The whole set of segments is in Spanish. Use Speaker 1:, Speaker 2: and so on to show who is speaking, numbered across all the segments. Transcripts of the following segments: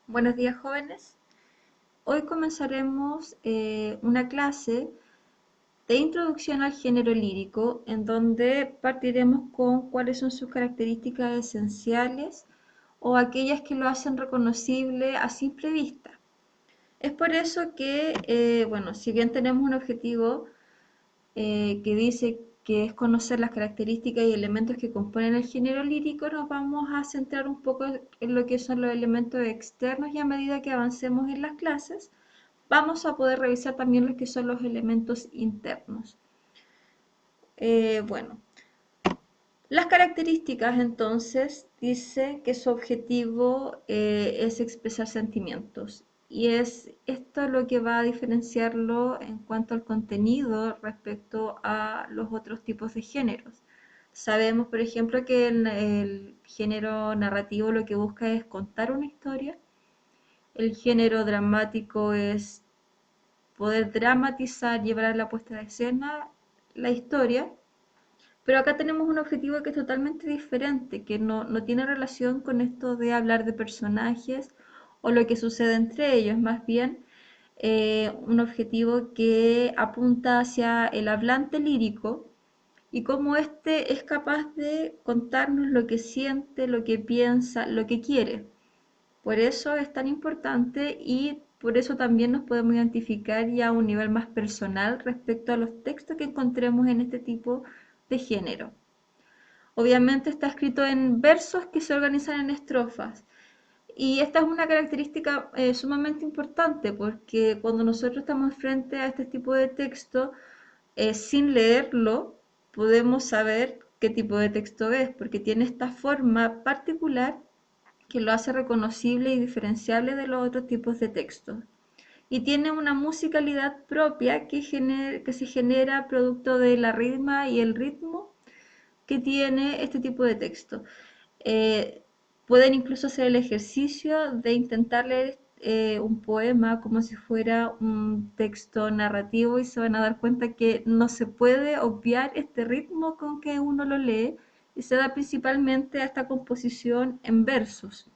Speaker 1: Buenos días, jóvenes. Hoy comenzaremos una clase de introducción al género lírico, en donde partiremos con cuáles son sus características esenciales o aquellas que lo hacen reconocible a simple vista. Es por eso que, bueno, si bien tenemos un objetivo que dice que es conocer las características y elementos que componen el género lírico, nos vamos a centrar un poco en lo que son los elementos externos y a medida que avancemos en las clases, vamos a poder revisar también los que son los elementos internos. Bueno, las características entonces dice que su objetivo es expresar sentimientos y es esto lo que va a diferenciarlo en cuanto al contenido respecto a los otros tipos de géneros. Sabemos, por ejemplo, que en el género narrativo lo que busca es contar una historia, el género dramático es poder dramatizar, llevar a la puesta de escena la historia, pero acá tenemos un objetivo que es totalmente diferente, que no tiene relación con esto de hablar de personajes o lo que sucede entre ellos, más bien un objetivo que apunta hacia el hablante lírico y cómo éste es capaz de contarnos lo que siente, lo que piensa, lo que quiere. Por eso es tan importante y por eso también nos podemos identificar ya a un nivel más personal respecto a los textos que encontremos en este tipo de género. Obviamente está escrito en versos que se organizan en estrofas. Y esta es una característica sumamente importante porque cuando nosotros estamos frente a este tipo de texto, sin leerlo, podemos saber qué tipo de texto es, porque tiene esta forma particular que lo hace reconocible y diferenciable de los otros tipos de textos. Y tiene una musicalidad propia que se genera producto de la ritma y el ritmo que tiene este tipo de texto. Eh, Pueden incluso hacer el ejercicio de intentar leer un poema como si fuera un texto narrativo y se van a dar cuenta que no se puede obviar este ritmo con que uno lo lee y se da principalmente a esta composición en versos.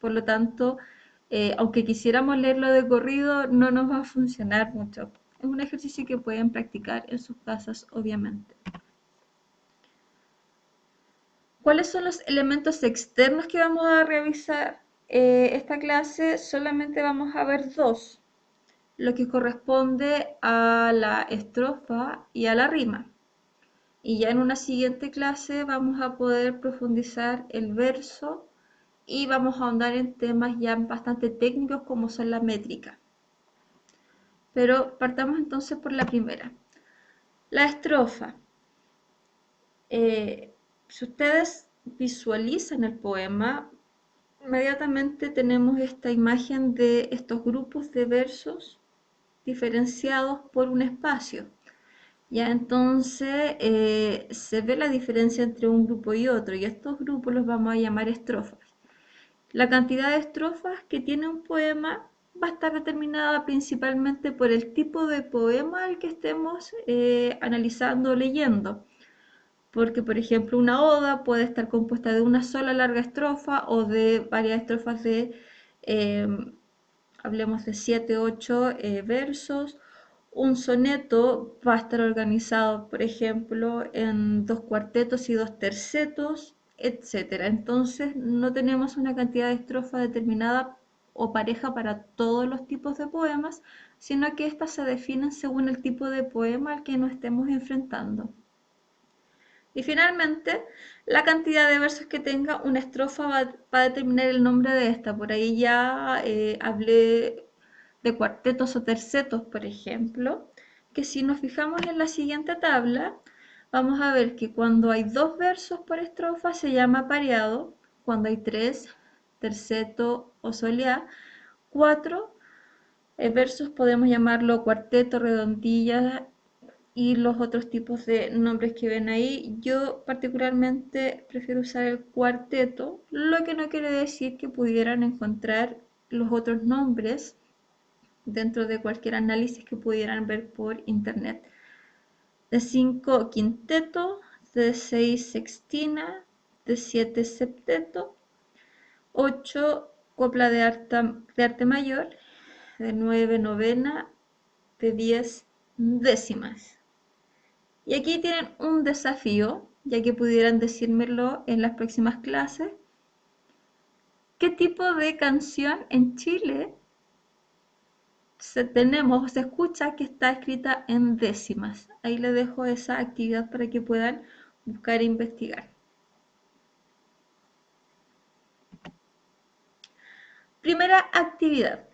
Speaker 1: Por lo tanto, aunque quisiéramos leerlo de corrido, no nos va a funcionar mucho. Es un ejercicio que pueden practicar en sus casas, obviamente. ¿Cuáles son los elementos externos que vamos a revisar esta clase? Solamente vamos a ver dos, lo que corresponde a la estrofa y a la rima. Y ya en una siguiente clase vamos a poder profundizar el verso y vamos a ahondar en temas ya bastante técnicos como son la métrica. Pero partamos entonces por la primera. La estrofa. Si ustedes visualizan el poema, inmediatamente tenemos esta imagen de estos grupos de versos diferenciados por un espacio. Ya entonces se ve la diferencia entre un grupo y otro, y estos grupos los vamos a llamar estrofas. La cantidad de estrofas que tiene un poema va a estar determinada principalmente por el tipo de poema al que estemos analizando o leyendo. Porque, por ejemplo, una oda puede estar compuesta de una sola larga estrofa o de varias estrofas eh, hablemos de 7, 8 versos. Un soneto va a estar organizado, por ejemplo, en dos cuartetos y dos tercetos, etcétera. Entonces, no tenemos una cantidad de estrofa determinada o pareja para todos los tipos de poemas, sino que éstas se definen según el tipo de poema al que nos estemos enfrentando. Y finalmente, la cantidad de versos que tenga una estrofa va a determinar el nombre de esta. Por ahí ya hablé de cuartetos o tercetos, por ejemplo, que si nos fijamos en la siguiente tabla, vamos a ver que cuando hay dos versos por estrofa se llama pareado, cuando hay tres, terceto o soleá, cuatro versos podemos llamarlo cuarteto, redondilla y los otros tipos de nombres que ven ahí. Yo particularmente prefiero usar el cuarteto, lo que no quiere decir que pudieran encontrar los otros nombres dentro de cualquier análisis que pudieran ver por internet. De 5 quinteto, de 6 sextina, de 7 septeto, 8 copla de arte mayor, de 9 novena, de 10 décimas. Y aquí tienen un desafío, ya que pudieran decírmelo en las próximas clases. ¿Qué tipo de canción en Chile se escucha que está escrita en décimas? Ahí les dejo esa actividad para que puedan buscar e investigar. Primera actividad.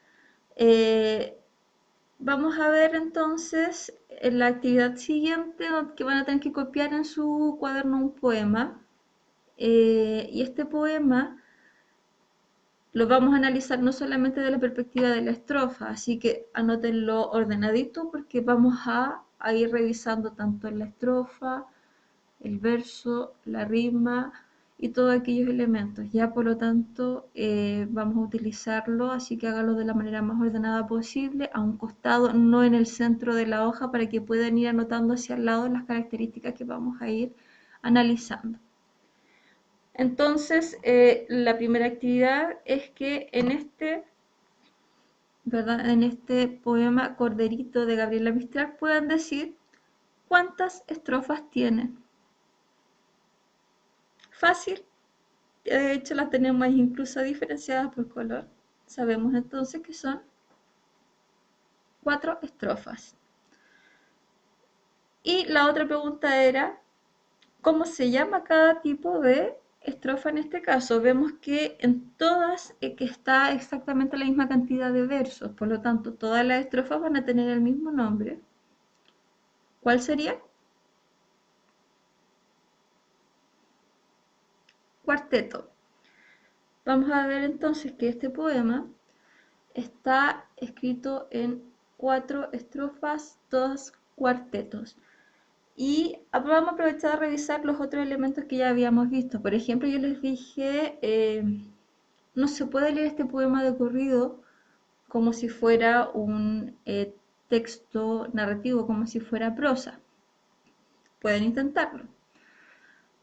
Speaker 1: Vamos a ver entonces en la actividad siguiente que van a tener que copiar en su cuaderno un poema. Y este poema lo vamos a analizar no solamente de la perspectiva de la estrofa, así que anótenlo ordenadito porque vamos a ir revisando tanto la estrofa, el verso, la rima y todos aquellos elementos. Ya por lo tanto vamos a utilizarlo, así que hágalo de la manera más ordenada posible, a un costado, no en el centro de la hoja, para que puedan ir anotando hacia el lado las características que vamos a ir analizando. Entonces, la primera actividad es que ¿verdad? En este poema Corderito de Gabriela Mistral puedan decir cuántas estrofas tiene. Fácil, de hecho las tenemos incluso diferenciadas por color. Sabemos entonces que son 4 estrofas. Y la otra pregunta era, ¿cómo se llama cada tipo de estrofa en este caso? Vemos que en todas que está exactamente la misma cantidad de versos, por lo tanto todas las estrofas van a tener el mismo nombre. ¿Cuál sería? Cuarteto. Vamos a ver entonces que este poema está escrito en 4 estrofas, 2 cuartetos. Y vamos a aprovechar a revisar los otros elementos que ya habíamos visto. Por ejemplo, yo les dije, no se puede leer este poema de corrido como si fuera un texto narrativo, como si fuera prosa. Pueden intentarlo.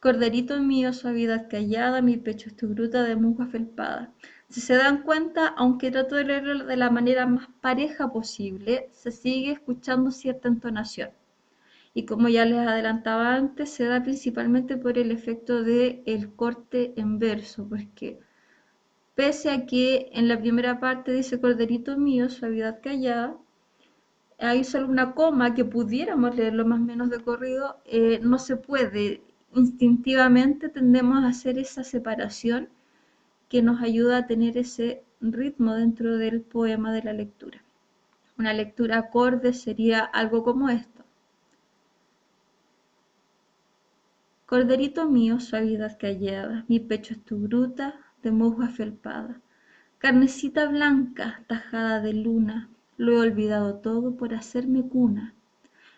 Speaker 1: Corderito mío, suavidad callada, mi pecho es tu gruta de musgo felpada. Si se dan cuenta, aunque trato de leerlo de la manera más pareja posible, se sigue escuchando cierta entonación. Y como ya les adelantaba antes, se da principalmente por el efecto del corte en verso, porque pese a que en la primera parte dice Corderito mío, suavidad callada, hay solo una coma que pudiéramos leerlo más o menos de corrido, no se puede. Instintivamente tendemos a hacer esa separación que nos ayuda a tener ese ritmo dentro del poema de la lectura. Una lectura acorde sería algo como esto. Corderito mío, suavidad callada, mi pecho es tu gruta de musgo afelpada. Carnecita blanca, tajada de luna, lo he olvidado todo por hacerme cuna.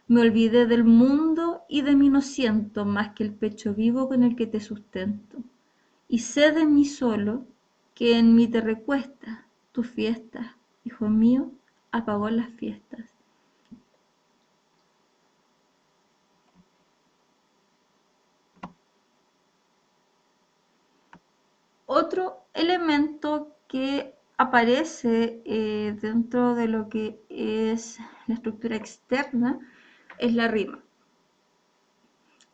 Speaker 1: Me olvidé del mundo y de mí no siento más que el pecho vivo con el que te sustento. Y sé de mí solo que en mí te recuestas, tus fiestas, hijo mío, apagó las fiestas. Otro elemento que aparece dentro de lo que es la estructura externa es la rima.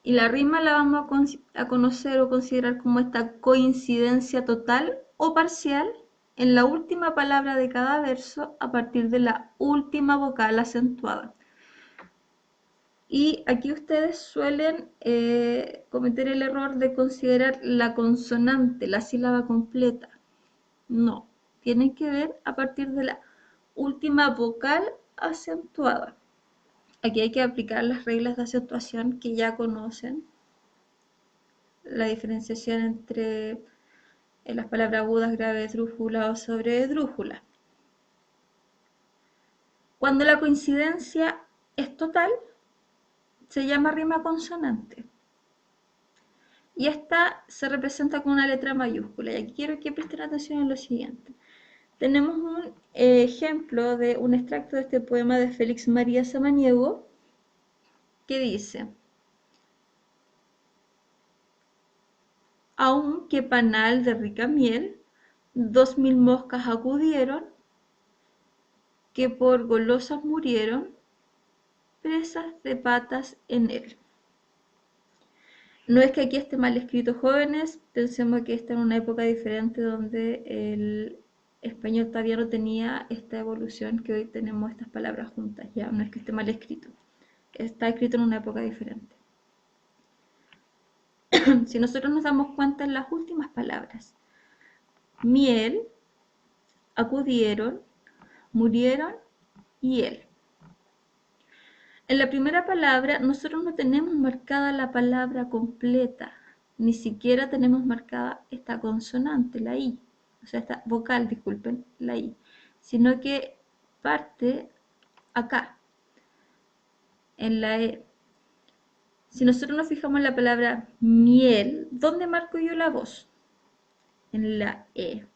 Speaker 1: Y la rima la vamos a conocer o considerar como esta coincidencia total o parcial en la última palabra de cada verso a partir de la última vocal acentuada. Y aquí ustedes suelen cometer el error de considerar la consonante, la sílaba completa. No, tienen que ver a partir de la última vocal acentuada. Aquí hay que aplicar las reglas de acentuación que ya conocen. La diferenciación entre las palabras agudas, graves, esdrújula o sobreesdrújula. Cuando la coincidencia es total, se llama rima consonante. Y esta se representa con una letra mayúscula. Y aquí quiero que presten atención en lo siguiente. Tenemos un ejemplo de un extracto de este poema de Félix María Samaniego que dice: aunque panal de rica miel, 2000 moscas acudieron, que por golosas murieron, presas de patas en él. No es que aquí esté mal escrito, jóvenes, pensemos que está en una época diferente donde el español todavía no tenía esta evolución que hoy tenemos estas palabras juntas, ya no es que esté mal escrito, está escrito en una época diferente. Si nosotros nos damos cuenta en las últimas palabras, miel, acudieron, murieron y él. En la primera palabra nosotros no tenemos marcada la palabra completa, ni siquiera tenemos marcada esta consonante, la I, o sea, esta vocal, disculpen, la I, sino que parte acá, en la E. Si nosotros nos fijamos en la palabra miel, ¿dónde marco yo la voz? En la E.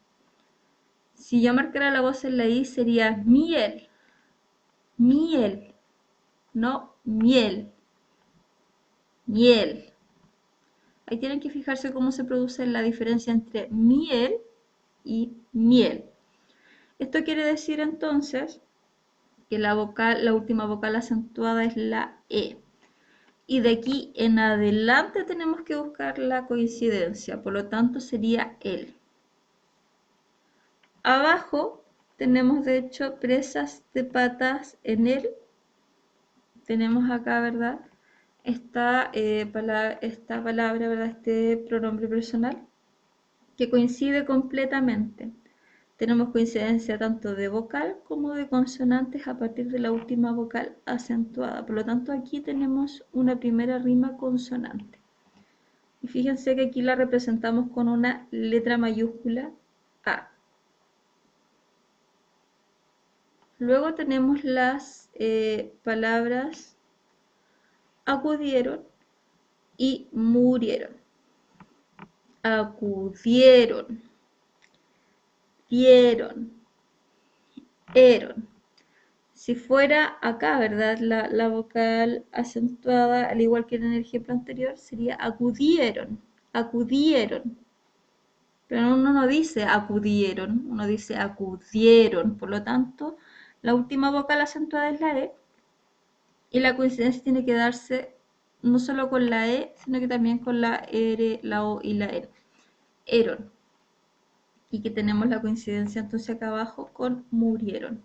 Speaker 1: Si yo marcara la voz en la I sería miel, miel, no miel, miel. Ahí tienen que fijarse cómo se produce la diferencia entre miel y miel. Esto quiere decir entonces que la última vocal acentuada es la E. Y de aquí en adelante tenemos que buscar la coincidencia, por lo tanto sería el. Abajo tenemos de hecho presas de patas en él. Tenemos acá, ¿verdad? Esta palabra, ¿verdad? Este pronombre personal que coincide completamente. Tenemos coincidencia tanto de vocal como de consonantes a partir de la última vocal acentuada. Por lo tanto, aquí tenemos una primera rima consonante. Y fíjense que aquí la representamos con una letra mayúscula A. Luego tenemos las palabras acudieron y murieron. Acudieron, dieron, eron. Si fuera acá, ¿verdad? La vocal acentuada, al igual que en el ejemplo anterior, sería acudieron, acudieron. Pero uno no dice acudieron, uno dice acudieron. Por lo tanto, la última vocal acentuada es la E y la coincidencia tiene que darse no solo con la E, sino que también con la R, la O y la N. Eron. Y que tenemos la coincidencia entonces acá abajo con murieron.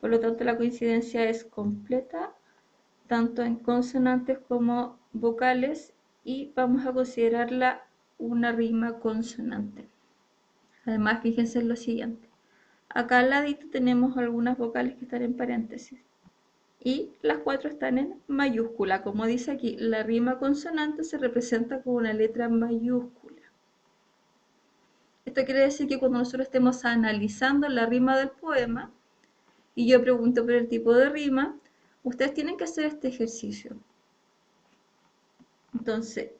Speaker 1: Por lo tanto, la coincidencia es completa, tanto en consonantes como vocales, y vamos a considerarla una rima consonante. Además, fíjense en lo siguiente. Acá al ladito tenemos algunas vocales que están en paréntesis. Y las 4 están en mayúscula. Como dice aquí, la rima consonante se representa con una letra mayúscula. Esto quiere decir que cuando nosotros estemos analizando la rima del poema, y yo pregunto por el tipo de rima, ustedes tienen que hacer este ejercicio. Entonces,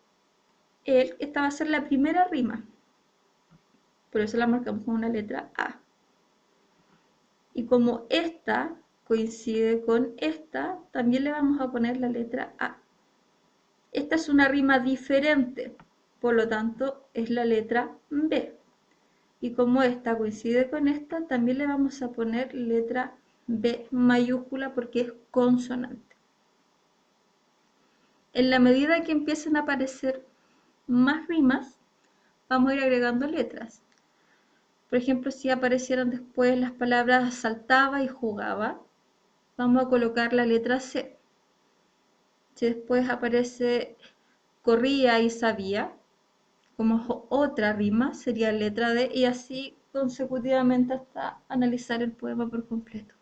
Speaker 1: esta va a ser la primera rima. Por eso la marcamos con una letra A. Y como esta coincide con esta, también le vamos a poner la letra A. Esta es una rima diferente, por lo tanto es la letra B. Y como esta coincide con esta, también le vamos a poner letra B mayúscula porque es consonante. En la medida que empiecen a aparecer más rimas, vamos a ir agregando letras. Por ejemplo, si aparecieran después las palabras saltaba y jugaba, vamos a colocar la letra C. Si después aparece corría y sabía, como otra rima, sería letra D, y así consecutivamente hasta analizar el poema por completo.